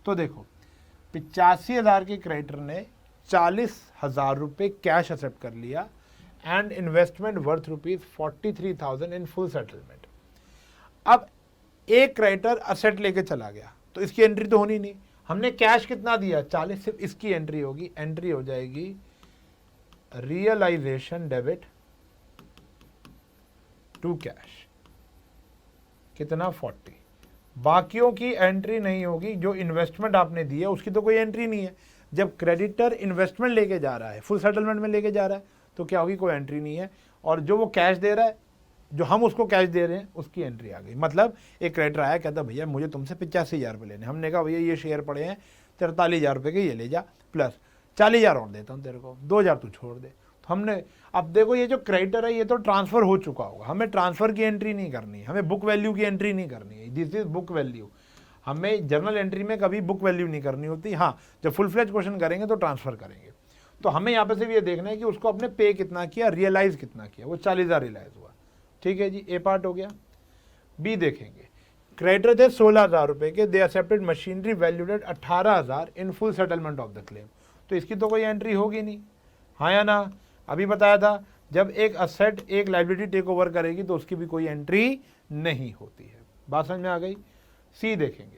तो देखो 85,000 के क्रेडिटर ने 40,000 रुपये कैश एक्सेप्ट कर लिया and investment worth ₹43,000 in full settlement. अब एक क्रेडिटर असेट लेके चला गया, तो इसकी एंट्री तो होनी नहीं। हमने कैश कितना दिया? 40, सिर्फ इसकी एंट्री होगी। एंट्री हो जाएगी रियलाइजेशन डेबिट टू कैश, कितना? 40। बाकियों की एंट्री नहीं होगी, जो इन्वेस्टमेंट आपने दी है उसकी तो कोई एंट्री नहीं है। जब क्रेडिटर इन्वेस्टमेंट लेके जा रहा है, फुल सेटलमेंट में लेके जा रहा है, तो क्या होगी, कोई एंट्री नहीं है। और जो वो कैश दे रहा है, जो हम उसको कैश दे रहे हैं, उसकी एंट्री आ गई। मतलब एक क्रेडिटर आया, कहता भैया मुझे तुमसे 85,000 रुपये लेने। हमने कहा भैया ये शेयर पड़े हैं 43,000 रुपये के, ये ले जा, प्लस 40,000 और देता हूँ तेरे को, 2,000 तू छोड़ दे। तो हमने, अब देखो ये जो क्रेडिटर है ये तो ट्रांसफ़र हो चुका होगा, हमें ट्रांसफ़र की एंट्री नहीं करनी है, हमें बुक वैल्यू की एंट्री नहीं करनी है। This is book value. हमें जर्नल एंट्री में कभी बुक वैल्यू नहीं करनी होती। हाँ, जब फुल फ्लेज क्वेश्चन करेंगे तो ट्रांसफ़र करेंगे। तो हमें यहाँ पे सिर्फ ये देखना है कि उसको अपने पे कितना किया, रियलाइज़ कितना किया। वो 40,000 रियलाइज़ हुआ। ठीक है जी, ए पार्ट हो गया। बी देखेंगे, क्रेडिटर थे 16,000 रुपये के, they accepted machinery valued at 18,000 in full settlement of the claim. तो इसकी तो कोई एंट्री होगी नहीं, हाँ या ना। अभी बताया था जब एक असेट एक लायबिलिटी टेक ओवर करेगी तो उसकी भी कोई एंट्री नहीं होती है। बात समझ में आ गई। सी देखेंगे,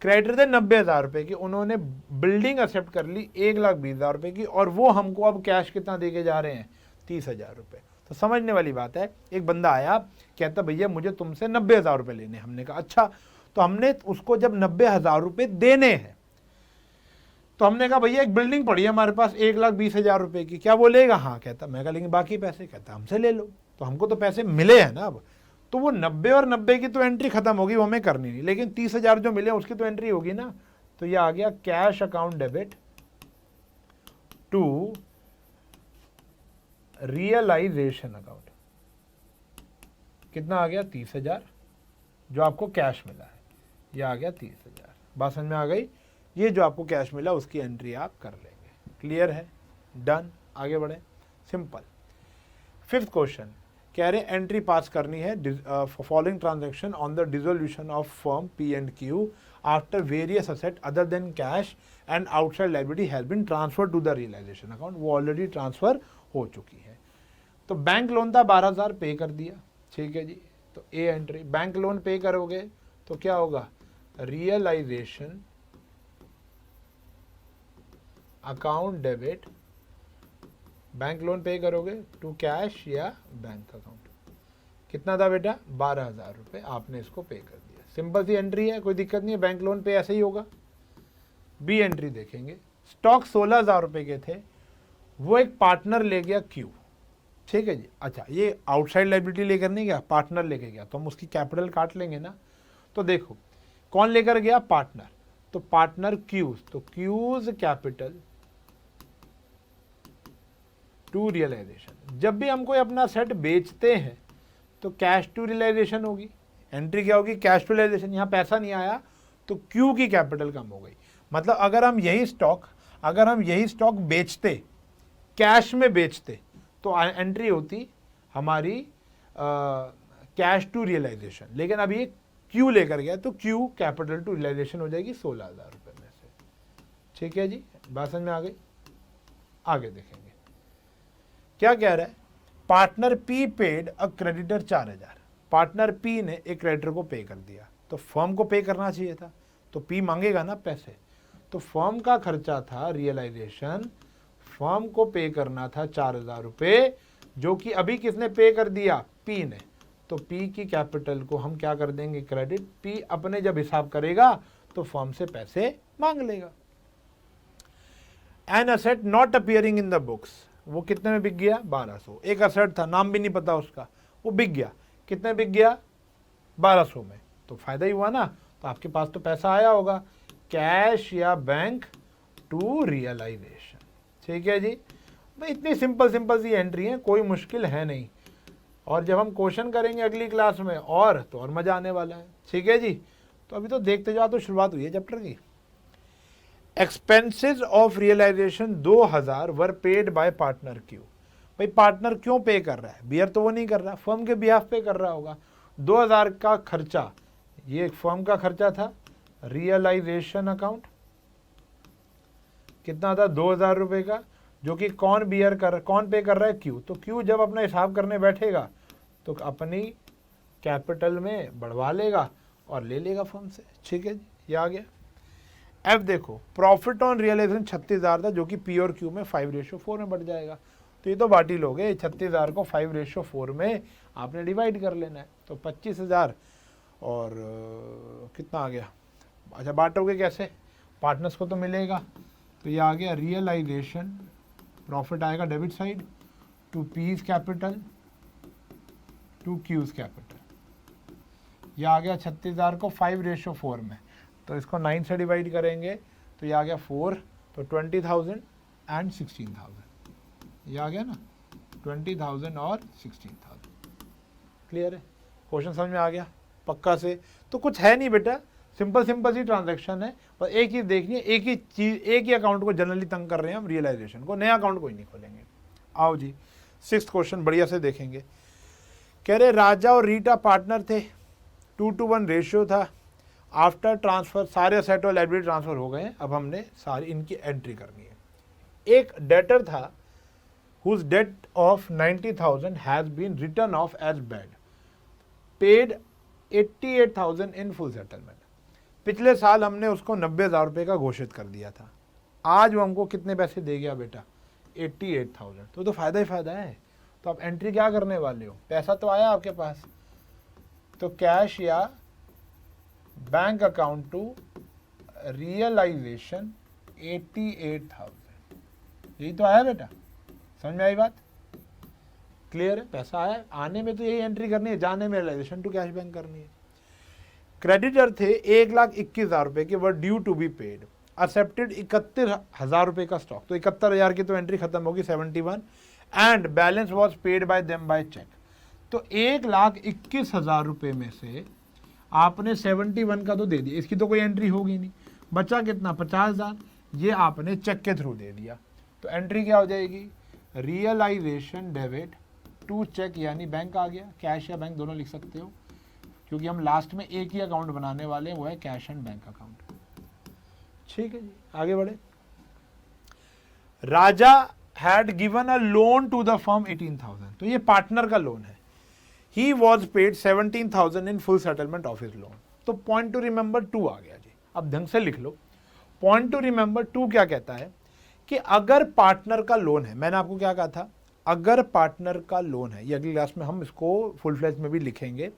क्रेडिटर थे 90,000 रुपये की, उन्होंने बिल्डिंग एक्सेप्ट कर ली 1,20,000 रुपये की, और वो हमको अब कैश कितना दे के जा रहे हैं, 30,000 रुपये। तो समझने वाली बात है, एक बंदा आया कहता भैया मुझे तुमसे 90,000 रुपये लेने। हमने कहा अच्छा। तो हमने उसको जब 90,000 रुपये देने हैं, तो हमने कहा भैया एक बिल्डिंग पड़ी है हमारे पास 1,20,000 रुपये की, क्या बोलेगा, हाँ। कहता मैं कहा लेकिन बाकी पैसे, कहता हमसे ले लो। तो हमको तो पैसे मिले हैं ना अब, तो वो 90 और 90 की तो एंट्री खत्म होगी, वो हमें करनी नहीं, लेकिन 30,000 जो मिले उसकी तो एंट्री होगी ना। तो ये आ गया cash account debit to realisation account. कितना आ गया, 30,000, जो आपको कैश मिला है, ये आ गया 30,000। बात समझ में आ गई। ये जो आपको कैश मिला उसकी एंट्री आप कर लेंगे। क्लियर है, डन। आगे बढ़े, सिंपल। फिफ्थ क्वेश्चन कह रहे एंट्री पास करनी है, following transaction on the dissolution of firm P and Q after various asset other than cash and outside liability has been transfer to the realisation account. वो already transfer हो चुकी है। तो bank loan था 12,000, पे कर दिया। ठीक है जी, तो ए एंट्री, बैंक लोन पे करोगे तो क्या होगा, realisation account debit, bank loan pay करोगे टू कैश या बैंक अकाउंट। कितना था बेटा, 12,000 रुपये, आपने इसको पे कर दिया। सिंपल सी एंट्री है, कोई दिक्कत नहीं है, बैंक लोन पे ऐसे ही होगा। बी एंट्री देखेंगे, स्टॉक 16,000 रुपये के थे, वो एक पार्टनर ले गया क्यू। ठीक है जी, अच्छा ये आउटसाइड लायबिलिटी लेकर नहीं गया, पार्टनर लेके गया, तो हम उसकी कैपिटल काट लेंगे ना। तो देखो कौन लेकर गया, पार्टनर। तो पार्टनर क्यूज, तो क्यूज कैपिटल टू रियलाइजेशन। जब भी हम कोई अपना सेट बेचते हैं तो कैश टू रियलाइजेशन होगी। एंट्री क्या होगी, कैश टू रियलाइजेशन। यहाँ पैसा नहीं आया तो क्यू की कैपिटल कम हो गई। मतलब अगर हम यही स्टॉक बेचते, कैश में बेचते, तो एंट्री होती हमारी कैश टू रियलाइजेशन। लेकिन अभी ये क्यू लेकर गया तो क्यू कैपिटल टू रियलाइजेशन हो जाएगी 16,000 रुपये में से। ठीक है जी, बात समझ में आ गई। आगे देखेंगे क्या कह रहा है, partner P paid a creditor 4,000। Partner P ने एक क्रेडिटर को पे कर दिया, तो फर्म को पे करना चाहिए था, तो पी मांगेगा ना पैसे। तो फर्म का खर्चा था रियलाइजेशन, फर्म को पे करना था 4,000 रुपये, जो कि अभी किसने पे कर दिया, पी ने। तो पी की कैपिटल को हम क्या कर देंगे, क्रेडिट। पी अपने जब हिसाब करेगा तो फर्म से पैसे मांग लेगा। An asset not appearing in the books, वो कितने में बिक गया, 1200। एक असेट था, नाम भी नहीं पता उसका, वो बिक गया। कितने बिक गया, 1200 में। तो फायदा ही हुआ ना। तो आपके पास तो पैसा आया होगा, कैश या बैंक टू रियलाइजेशन। ठीक है जी, भाई इतनी सिंपल सी एंट्री है, कोई मुश्किल है नहीं। और जब हम क्वेश्चन करेंगे अगली क्लास में और मजा आने वाला है। ठीक है जी, तो अभी तो देखते जाओ, तो शुरुआत हुई है चैप्टर की। Expenses of realisation 2,000 were paid by partner Q. भाई पार्टनर क्यों पे कर रहा है, बियर तो वो नहीं कर रहा, फर्म के बिहाफ पे कर रहा होगा। 2,000 का खर्चा, ये फर्म का खर्चा था। रियलाइजेशन अकाउंट कितना था, 2,000 रुपये का, जो कि कौन पे कर रहा है, क्यू। तो क्यू जब अपना हिसाब करने बैठेगा तो अपनी कैपिटल में बढ़वा लेगा और ले लेगा फर्म से। ठीक है जी, ये आ गया। एफ देखो, प्रॉफिट ऑन रियलाइजेशन 36,000 था, जो कि पी और क्यू में 5:4 में बढ़ जाएगा। तो ये तो बाटी लोगे, 36,000 को 5:4 में आपने डिवाइड कर लेना है। तो 25,000 और कितना आ गया। अच्छा बांटोगे कैसे, पार्टनर्स को तो मिलेगा, तो ये आ गया रियलाइजेशन, प्रॉफिट आएगा debit side, to P's capital to Q's capital. ये आ गया 36,000 को 5:4 में, तो इसको 9 से डिवाइड करेंगे तो ये आ गया 4, तो 20,000 एंड 16,000। ये आ गया ना 20,000 और 16,000। क्लियर है? क्वेश्चन समझ में आ गया पक्का से? तो कुछ है नहीं बेटा, सिंपल सी ट्रांजैक्शन है, बस एक ही देखनी है, एक ही चीज, एक ही अकाउंट को जनरली तंग कर रहे हैं हम, रियलाइजेशन को। नया अकाउंट कोई नहीं खोलेंगे। आओ जी 6th क्वेश्चन बढ़िया से देखेंगे। कह रहे राजा और रीटा पार्टनर थे, 2:1 रेशियो था। आफ्टर ट्रांसफर सारे असेट और लायबिलिटी ट्रांसफर हो गए हैं, अब हमने सारी इनकी एंट्री करनी है। एक डेटर था whose debt of 90,000 has been written off as bad, paid 88,000 in full settlement। पिछले साल हमने उसको 90,000 रुपये का घोषित कर दिया था, आज वो हमको कितने पैसे दे गया बेटा? 88,000। तो फायदा ही फायदा है। तो आप एंट्री क्या करने वाले हो? पैसा तो आया आपके पास, तो कैश या बैंक अकाउंट टू रियलाइजेशन 88,000, यही तो आया बेटा। समझ में आई बात? क्लियर है? पैसा आया, आने में तो यही एंट्री करनी है, जाने में रियलाइजेशन टू कैश बैंक करनी है। क्रेडिटर थे 1,21,000 रुपए के, were due to be paid, accepted 71,000 रुपए का स्टॉक, तो 71,000 की तो एंट्री खत्म होगी 71, and balance was paid by them by cheque. तो 1,21,000 रुपए में से आपने 71 का तो दे दिया, इसकी तो कोई एंट्री होगी नहीं, बचा कितना? 50,000, ये आपने चेक के थ्रू दे दिया। तो एंट्री क्या हो जाएगी? रियलाइजेशन डेबिट टू चेक, यानी बैंक आ गया। कैश या बैंक दोनों लिख सकते हो, क्योंकि हम लास्ट में एक ही अकाउंट बनाने वाले हैं, वो है कैश एंड बैंक अकाउंट। ठीक है जी, आगे बढ़े। Raja had given a loan to the firm 18,000, तो ये पार्टनर का लोन है। He was paid 17,000 in full settlement of his loan. तो पॉइंट टू रिमेंबर 2 आ गया जी। अब ढंग से लिख लो, पॉइंट टू रिमेंबर 2 क्या कहता है कि अगर पार्टनर का लोन है, मैंने आपको क्या कहा था, अगर पार्टनर का लोन है, ये अगली क्लास में हम इसको फुल फ्लेज में भी लिखेंगे।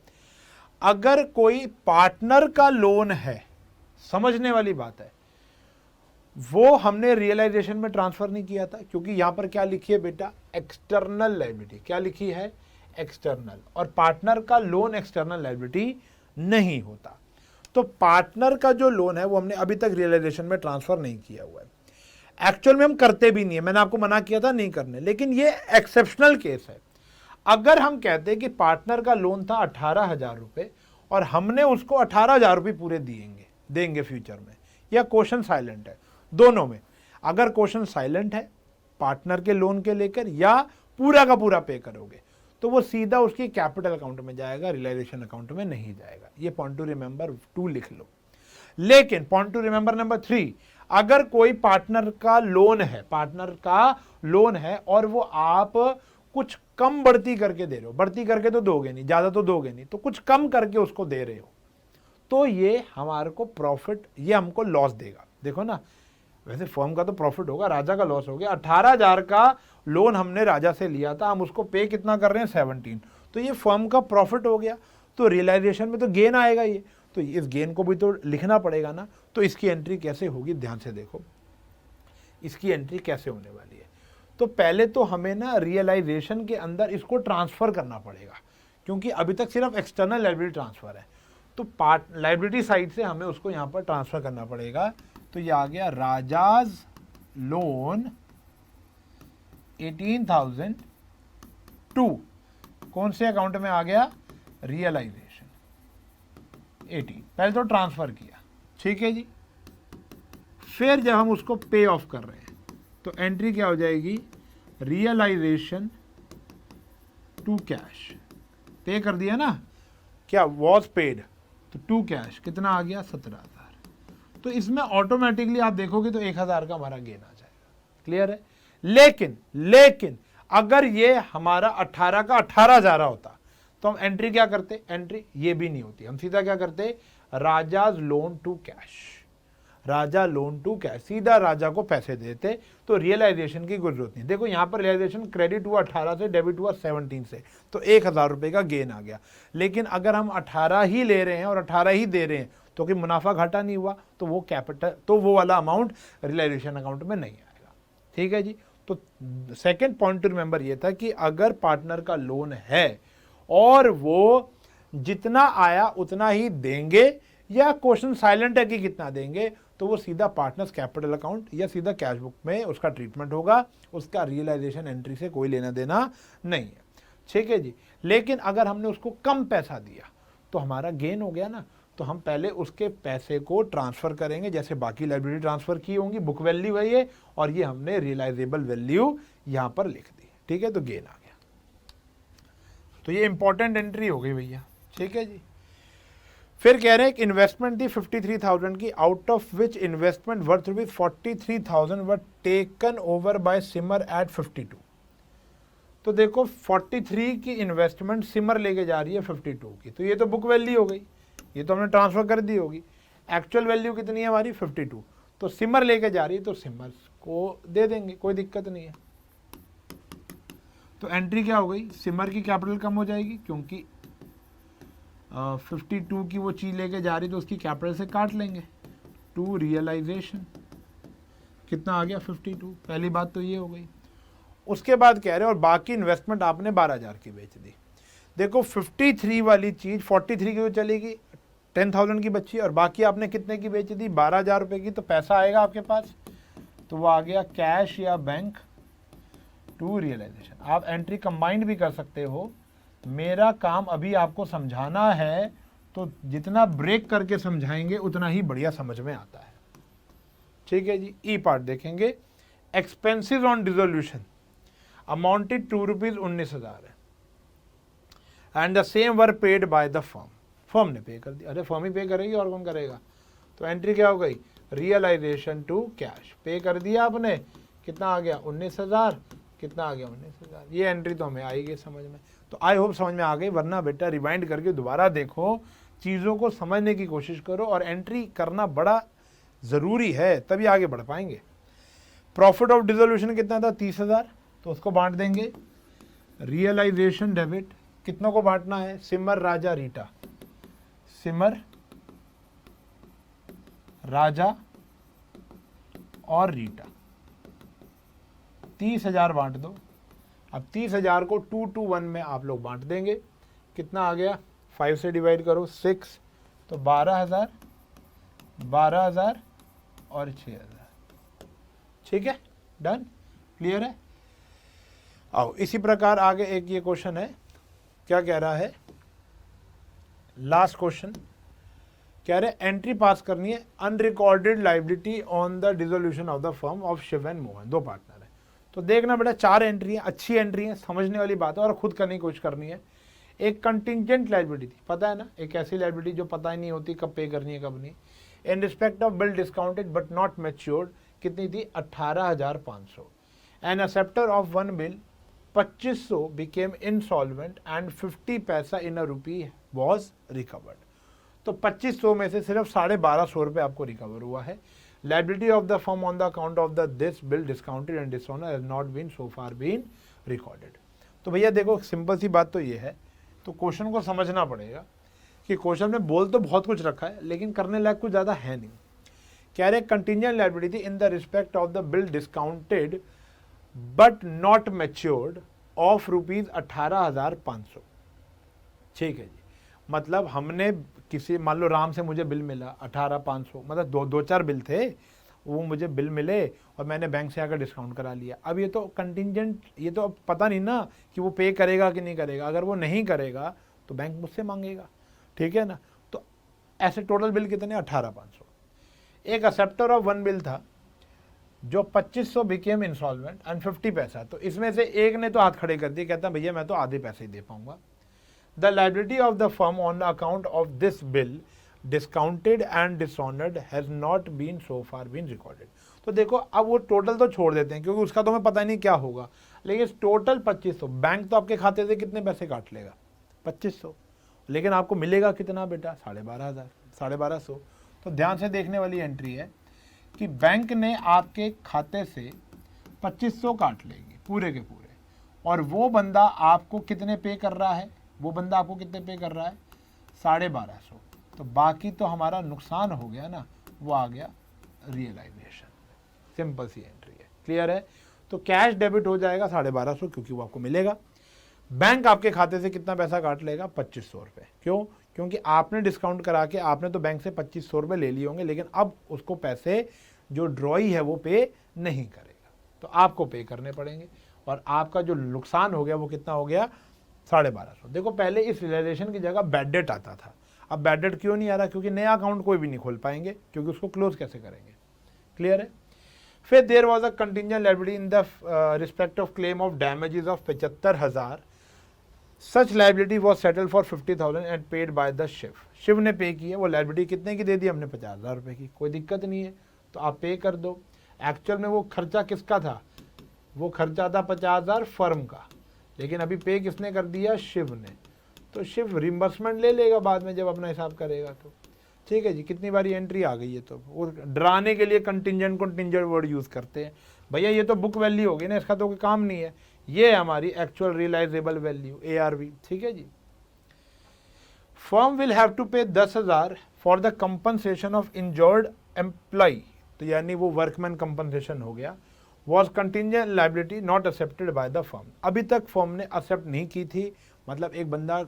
अगर कोई पार्टनर का लोन है, समझने वाली बात है, वो हमने रियलाइजेशन में ट्रांसफर नहीं किया था, क्योंकि यहां पर क्या लिखी है बेटा? External liability. क्या लिखी है? एक्सटर्नल। और पार्टनर का लोन एक्सटर्नल लायबिलिटी नहीं होता। तो पार्टनर का जो लोन है वो हमने अभी तक रियलाइजेशन में ट्रांसफर नहीं किया हुआ है। एक्चुअल में हम करते भी नहीं है, मैंने आपको मना किया था नहीं करने, लेकिन ये एक्सेप्शनल केस है। अगर हम कहते हैं कि पार्टनर का लोन था 18,000 रुपये और हमने उसको 18,000 रुपये पूरे देंगे फ्यूचर में, या क्वेश्चन साइलेंट है, दोनों में। अगर क्वेश्चन साइलेंट है पार्टनर के लोन के लेकर, या पूरा का पूरा पे करोगे, तो वो सीधा उसकी कैपिटल अकाउंट में जाएगा, रियलाइजेशन अकाउंट में नहीं जाएगा। ये पॉइंट टू रिमेंबर 2 लिख लो। लेकिन पॉइंट टू रिमेंबर नंबर 3, अगर कोई पार्टनर का लोन है और वो आप कुछ कम बढ़ती करके दे रहे हो, बढ़ती करके तो दोगे नहीं, ज्यादा तो दोगे नहीं, तो कुछ कम करके उसको दे रहे हो, तो ये हमारे को प्रॉफिट, ये हमको लॉस देगा। देखो ना, वैसे फर्म का तो प्रॉफिट होगा, राजा का लॉस हो गया। 18,000 का लोन हमने राजा से लिया था, हम उसको पे कितना कर रहे हैं? 17, तो ये फर्म का प्रॉफिट हो गया। तो रियलाइजेशन में तो गेन आएगा ये, तो इस गेन को भी तो लिखना पड़ेगा ना। तो इसकी एंट्री कैसे होगी? ध्यान से देखो, इसकी एंट्री कैसे होने वाली है। तो पहले तो हमें ना रियलाइजेशन के अंदर इसको ट्रांसफर करना पड़ेगा, क्योंकि अभी तक सिर्फ एक्सटर्नल लायबिलिटी ट्रांसफर है। तो लायबिलिटी साइड से हमें उसको यहां पर ट्रांसफर करना पड़ेगा। तो ये आ गया राजाज लोन 18,000 टू कौन से अकाउंट में आ गया? रियलाइजेशन 18। पहले तो ट्रांसफर किया, ठीक है जी। फिर जब हम उसको पे ऑफ कर रहे हैं तो एंट्री क्या हो जाएगी? Realisation to cash. पे कर दिया ना, क्या वॉज पेड, तो टू कैश कितना आ गया? 17,000। तो इसमें ऑटोमेटिकली आप देखोगे तो 1,000 का हमारा गेन आ जाएगा। क्लियर है? लेकिन अगर ये हमारा 18 का 18 जा रहा होता तो हम एंट्री क्या करते? एंट्री ये भी नहीं होती, हम सीधा क्या करते? Raja's loan to cash, Raja loan to cash, सीधा राजा को पैसे देते, तो रियलाइजेशन की कोई जरूरत नहीं। देखो यहां पर रियलाइजेशन क्रेडिट हुआ 18 से, डेबिट हुआ 17 से, तो 1,000 रुपए का गेन आ गया। लेकिन अगर हम 18 ही ले रहे हैं और 18 ही दे रहे हैं तो कि मुनाफा घाटा नहीं हुआ, तो वो कैपिटल, तो वो वाला अमाउंट रियलाइजेशन अकाउंट में नहीं आएगा। ठीक है जी। तो सेकेंड पॉइंट टू रिमेंबर ये था कि अगर पार्टनर का लोन है और वो जितना आया उतना ही देंगे, या क्वेश्चन साइलेंट है कि कितना देंगे, तो वो सीधा पार्टनर्स कैपिटल अकाउंट या सीधा कैश बुक में उसका ट्रीटमेंट होगा, उसका रियलाइजेशन एंट्री से कोई लेना देना नहीं है। ठीक है जी। लेकिन अगर हमने उसको कम पैसा दिया तो हमारा गेन हो गया ना, तो हम पहले उसके पैसे को ट्रांसफर करेंगे, जैसे बाकी लाइबिलिटी ट्रांसफर की होंगी, बुक वैल्यू है ये, और ये हमने रियलाइजेबल वैल्यू यहां पर लिख दी। ठीक है, तो गेन आ गया। तो ये इंपॉर्टेंट एंट्री हो गई भैया। ठीक है जी। फिर कह रहे हैं कि इन्वेस्टमेंट थी 53,000 की, out of which investment worth rupees 43,000 were taken over by Simar at 52। तो देखो 43 की इन्वेस्टमेंट सिमर लेके जा रही है 52 की, तो ये तो बुक वैल्यू हो गई, ये तो हमने ट्रांसफर कर दी होगी। एक्चुअल वैल्यू कितनी है हमारी 52, तो सिमर लेके जा रही है, तो सिमर को दे देंगे, कोई दिक्कत नहीं है। तो एंट्री क्या हो गई, सिमर की कैपिटल कम हो जाएगी, क्योंकि 52 की वो चीज लेके जा रही, तो उसकी कैपिटल से काट लेंगे। टू रियलाइजेशन कितना आ गया 52, पहली बात तो ये हो गई। उसके बाद कह रहे हैं और बाकी इन्वेस्टमेंट आपने 12,000 की बेच दी। देखो 53 वाली चीज 43 की तो चलेगी, 10,000 की बची, और बाकी आपने कितने की बेच दी, 12,000 रुपए की। तो पैसा आएगा आपके पास, तो वो आ गया कैश या बैंक टू रियलाइजेशन। आप एंट्री कंबाइंड भी कर सकते हो, मेरा काम अभी आपको समझाना है, तो जितना ब्रेक करके समझाएंगे उतना ही बढ़िया समझ में आता है। ठीक है जी। ई पार्ट देखेंगे, expensive on dissolution amounted to rupees 19,000 है, and the same were paid by the firm. Firm ने पे कर दिया, अरे फर्म ही पे करेगी और कौन करेगा। तो एंट्री क्या हो गई, रियलाइजेशन टू कैश, पे कर दिया आपने, कितना आ गया 19,000, कितना आ गया 19,000। ये एंट्री तो हमें आएगी समझ में। तो आई होप समझ में आ गई, वरना बेटा रिवाइंड करके दोबारा देखो, चीज़ों को समझने की कोशिश करो, और एंट्री करना बड़ा ज़रूरी है, तभी आगे बढ़ पाएंगे। प्रॉफिट ऑफ डिसोल्यूशन कितना था 30,000, तो उसको बांट देंगे। रियलाइजेशन डेबिट कितनों को बांटना है, सिमर, राजा, रीटा, सिमर, राजा और रीटा, 30,000 बांट दो। अब 30,000 को 2 to 1 में आप लोग बांट देंगे, कितना आ गया, 5 से डिवाइड करो 6, तो 12,000, 12,000 और 6,000। ठीक है, डन, क्लियर है। आओ इसी प्रकार आगे एक ये क्वेश्चन है, क्या कह रहा है, लास्ट क्वेश्चन कह रहे एंट्री पास करनी है, unrecorded liability on the dissolution of the firm of Shiv and Mohan, दो पार्टनर है। तो देखना बेटा 4 एंट्री है, अच्छी एंट्री है, समझने वाली बात है, और खुद करने की कोशिश करनी है। एक कंटिंजेंट लाइबिलिटी थी, पता है ना, एक ऐसी लाइबिलिटी जो पता ही नहीं होती कब पे करनी है कब नहीं। In respect of bill discounted but not matured, कितनी थी 18,500। An acceptor of one bill 2500 became insolvent and 50 पैसा इन अ रुपी was recovered। तो 2500 में से सिर्फ 1,250 रुपये आपको रिकवर हुआ है। Liability of the firm on the account of the this bill discounted and dishonour has not been so far been recorded. तो भैया देखो सिंपल सी बात तो ये है, तो क्वेश्चन को समझना पड़ेगा कि क्वेश्चन में बोल तो बहुत कुछ रखा है, लेकिन करने लायक कुछ ज़्यादा है नहीं। कह रहे contingent liability in the respect of the bill discounted but not matured of rupees 18,500। ठीक है जी, मतलब हमने किसी, मान लो राम से मुझे बिल मिला 18,500, मतलब दो चार बिल थे, वो मुझे बिल मिले और मैंने बैंक से आकर डिस्काउंट करा लिया। अब ये तो कंटिंजेंट, ये तो अब पता नहीं ना कि वो पे करेगा कि नहीं करेगा। अगर वो नहीं करेगा तो बैंक मुझसे मांगेगा, ठीक है ना। तो ऐसे टोटल बिल कितने, 18,500। एक एक्सेप्टर ऑफ वन बिल था जो 2500 बिकेम इंसॉल्वेंट एंड 50 पैसा, तो इसमें से एक ने तो हाथ खड़े कर दिए, कहता भैया मैं तो आधे पैसे ही दे पाऊंगा। The liability of the firm on the account of this bill discounted and dishonoured has not been so far been recorded. तो देखो अब वो टोटल तो छोड़ देते हैं क्योंकि उसका तो हमें पता ही नहीं क्या होगा, लेकिन टोटल 2500, बैंक तो आपके खाते से कितने पैसे काट लेगा 2500, लेकिन आपको मिलेगा कितना बेटा 12,500, 12,500। तो ध्यान से देखने वाली एंट्री है कि बैंक ने आपके खाते से 2500 काट लेगी पूरे के पूरे, और वो बंदा आपको कितने पे कर रहा है, वो बंदा आपको कितने पे कर रहा है 12,500। तो बाकी तो हमारा नुकसान हो गया ना, वो आ गया रियलाइजेशन। सिंपल सी एंट्री है, क्लियर है। तो कैश डेबिट हो जाएगा 1250 क्योंकि वो आपको मिलेगा। बैंक आपके खाते से कितना पैसा काट लेगा? 2500 रुपये। क्यों? क्योंकि आपने डिस्काउंट करा के आपने तो बैंक से 2500 रुपये ले लिए होंगे, लेकिन अब उसको पैसे जो ड्रॉई है वो पे नहीं करेगा, तो आपको पे करने पड़ेंगे। और आपका जो नुकसान हो गया वो कितना हो गया? 1250। देखो पहले इस रियलाइजेशन की जगह बैड डेट आता था, अब बैड डेट क्यों नहीं आ रहा? क्योंकि नया अकाउंट कोई भी नहीं खोल पाएंगे, क्योंकि उसको क्लोज कैसे करेंगे, क्लियर है। फिर there was a contingent liability in the respect of claim of damages of 75,000। Such liability was settled for 50,000 and paid by the Shiv. Shiv ने पे की है, वो लायबिलिटी कितने की दे दी हमने? 50,000 रुपये की। कोई दिक्कत नहीं है, तो आप पे कर दो। एक्चुअल में वो खर्चा किसका था? वो खर्चा था 50,000 फर्म का, लेकिन अभी पे किसने कर दिया? शिव ने। तो शिव रिम्बर्समेंट ले लेगा बाद में जब अपना हिसाब करेगा तो। ठीक है जी, कितनी बारी एंट्री आ गई है। तो वो डराने के लिए कंटिंजेंट वर्ड यूज़ करते हैं। भैया ये तो बुक वैल्यू होगी ना, इसका तो कोई काम नहीं है। ये है हमारी एक्चुअल रियलाइजेबल वैल्यू, ARV। ठीक है जी। Firm will have to pay 10,000 for the compensation of injured employ, तो यानी वो वर्कमैन कंपनसेशन हो गया। Was contingent liability not accepted by the firm. अभी तक फर्म ने एक्सेप्ट नहीं की थी, मतलब एक बंदा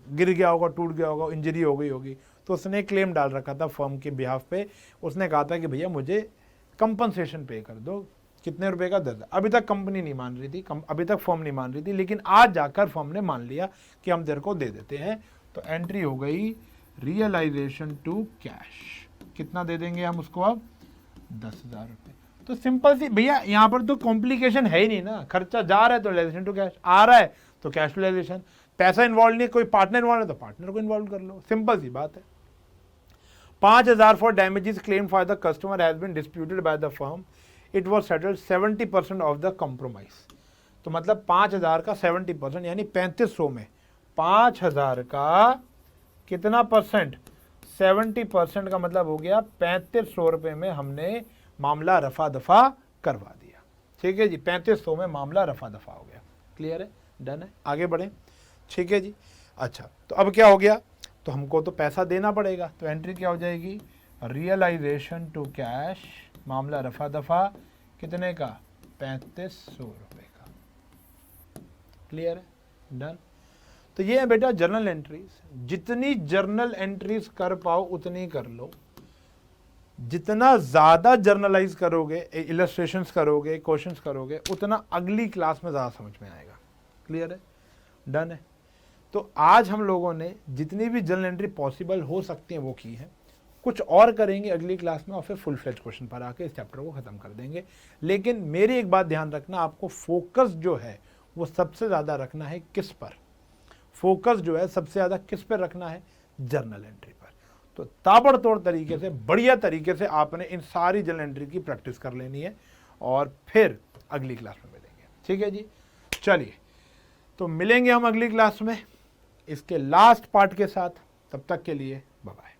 गिर गया होगा, टूट गया होगा, इंजरी हो गई होगी, तो उसने क्लेम डाल रखा था फर्म के बिहाफ पे। उसने कहा था कि भैया मुझे कंपनसेशन पे कर दो, कितने रुपए का? 10,000। अभी तक कंपनी नहीं मान रही थी, अभी तक फर्म नहीं मान रही थी, लेकिन आज जाकर फर्म ने मान लिया कि हम तेरे को दे देते हैं। तो एंट्री हो गई रियलाइजेशन टू कैश। कितना दे देंगे हम उसको अब? 10,000 रुपये। तो सिंपल सी भैया, यहाँ पर तो कॉम्प्लिकेशन है ही नहीं ना। खर्चा जा रहा है तो रियलाइजेशन टू कैश, आ रहा है तो कैश रियलाइजेशन। पैसा इन्वॉल्व नहीं, कोई पार्टनर इन्वॉल्व है तो पार्टनर को इन्वॉल्व कर लो, सिंपल सी बात है। 5,000 for damages claim for the customer has been disputed by the firm, it was settled 70% of the compromise. तो मतलब 5,000 का 70% यानी 3500 में 5,000 का कितना परसेंट? 70% का मतलब हो गया 3500 रुपये में हमने मामला रफा दफा करवा दिया। ठीक है जी, 3500 में मामला रफा दफा हो गया। क्लियर है, डन है, आगे बढ़ें। ठीक है जी। अच्छा, तो अब क्या हो गया? तो हमको तो पैसा देना पड़ेगा, तो एंट्री क्या हो जाएगी? रियलाइजेशन टू कैश, मामला रफा दफा कितने का? 3500 रुपये का। क्लियर है, डन। तो ये है बेटा जर्नल एंट्रीज। जितनी जर्नल एंट्रीज कर पाओ उतनी कर लो। जितना ज़्यादा जर्नलाइज करोगे, इलस्ट्रेशंस करोगे, क्वेश्चंस करोगे, उतना अगली क्लास में ज़्यादा समझ में आएगा। क्लियर है, डन है। तो आज हम लोगों ने जितनी भी जर्नल एंट्री पॉसिबल हो सकती हैं वो की है। कुछ और करेंगे अगली क्लास में और फिर फुल फ्लेज क्वेश्चन पर आके इस चैप्टर को ख़त्म कर देंगे। लेकिन मेरी एक बात ध्यान रखना, आपको फोकस जो है वो सबसे ज़्यादा रखना है किस पर? फोकस जो है सबसे ज़्यादा किस पर रखना है? जर्नल एंट्री पर। तो ताबड़तोड़ तरीके से, बढ़िया तरीके से आपने इन सारी जर्नल एंट्री की प्रैक्टिस कर लेनी है और फिर अगली क्लास में मिलेंगे। ठीक है जी, चलिए तो मिलेंगे हम अगली क्लास में इसके लास्ट पार्ट के साथ। तब तक के लिए बाय बाय।